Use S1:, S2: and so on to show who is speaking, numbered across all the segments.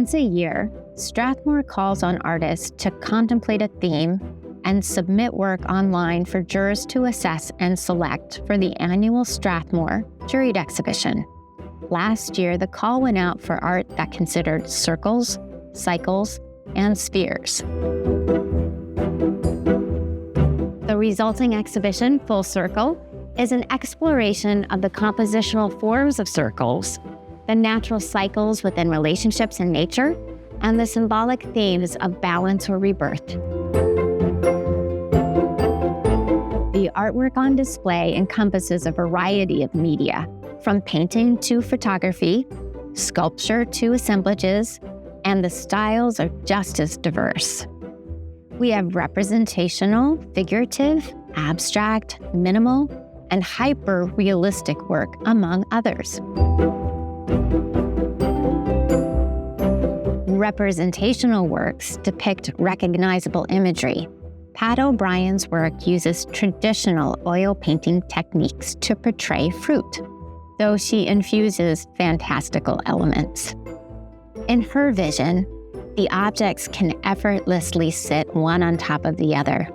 S1: Once a year, Strathmore calls on artists to contemplate a theme and submit work online for jurors to assess and select for the annual Strathmore Juried Exhibition. Last year, the call went out for art that considered circles, cycles, and spheres. The resulting exhibition, Full Circle, is an exploration of the compositional forms of circles, the natural cycles within relationships in nature, and the symbolic themes of balance or rebirth. The artwork on display encompasses a variety of media, from painting to photography, sculpture to assemblages, and the styles are just as diverse. We have representational, figurative, abstract, minimal, and hyper-realistic work, among others. Representational works depict recognizable imagery. Pat O'Brien's work uses traditional oil painting techniques to portray fruit, though she infuses fantastical elements. In her vision, the objects can effortlessly sit one on top of the other.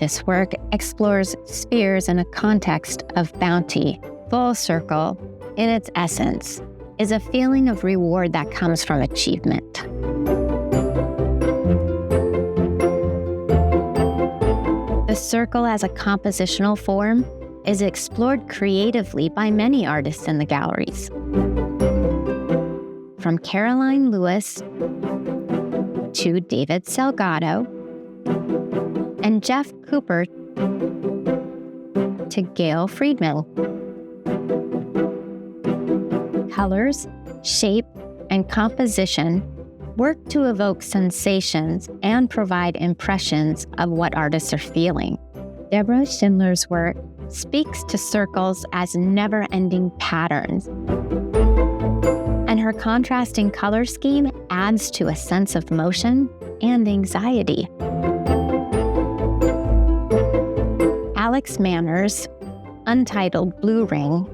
S1: This work explores spheres in a context of bounty. Full circle, in its essence, is a feeling of reward that comes from achievement. The circle as a compositional form is explored creatively by many artists in the galleries. From Caroline Lewis to David Salgado and Jeff Cooper to Gayle Friedman. Colors, shape, and composition work to evoke sensations and provide impressions of what artists are feeling. Deborah Schindler's work speaks to circles as never-ending patterns, and her contrasting color scheme adds to a sense of motion and anxiety. Alex Manner's Untitled Blue Ring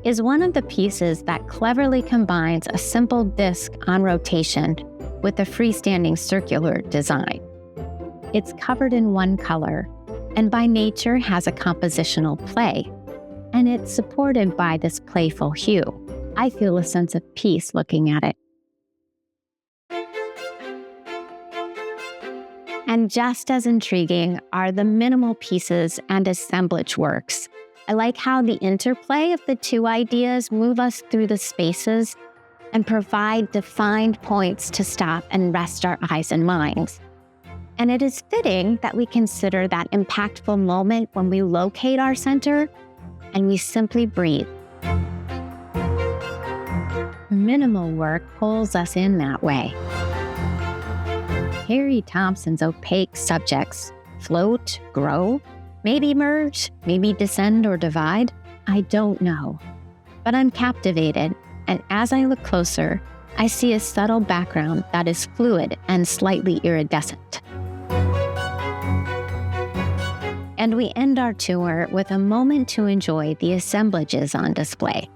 S1: is one of the pieces that cleverly combines a simple disc on rotation with a freestanding circular design. It's covered in one color, and by nature has a compositional play, and it's supported by this playful hue. I feel a sense of peace looking at it. And just as intriguing are the minimal pieces and assemblage works. I like how the interplay of the two ideas move us through the spaces and provide defined points to stop and rest our eyes and minds. And it is fitting that we consider that impactful moment when we locate our center and we simply breathe. Minimal work pulls us in that way. Harry Thompson's opaque subjects float, grow, maybe merge, maybe descend or divide. I don't know. But I'm captivated, and as I look closer, I see a subtle background that is fluid and slightly iridescent. And we end our tour with a moment to enjoy the assemblages on display.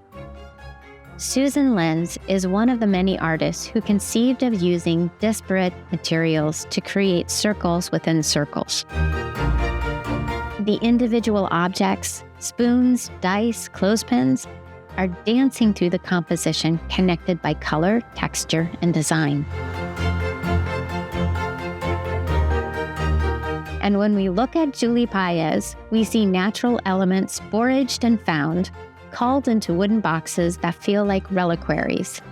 S1: Susan Lenz is one of the many artists who conceived of using disparate materials to create circles within circles. The individual objects, spoons, dice, clothespins, are dancing through the composition connected by color, texture, and design. And when we look at Julie Paez, we see natural elements foraged and found, called into wooden boxes that feel like reliquaries.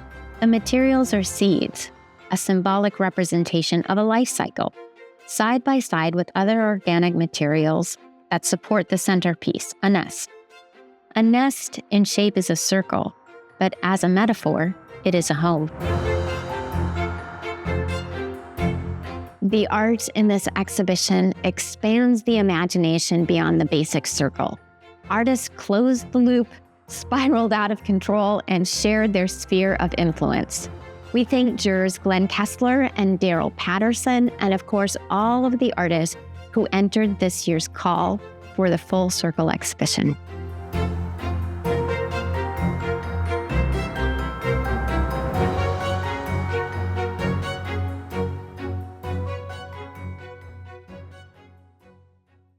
S1: The materials are seeds, a symbolic representation of a life cycle, side by side with other organic materials that support the centerpiece, a nest. A nest in shape is a circle, but as a metaphor, it is a home. The art in this exhibition expands the imagination beyond the basic circle. Artists closed the loop, spiraled out of control, and shared their sphere of influence. We thank jurors Glen Kessler and Darryl Patterson, and of course, all of the artists who entered this year's call for the Full Circle exhibition.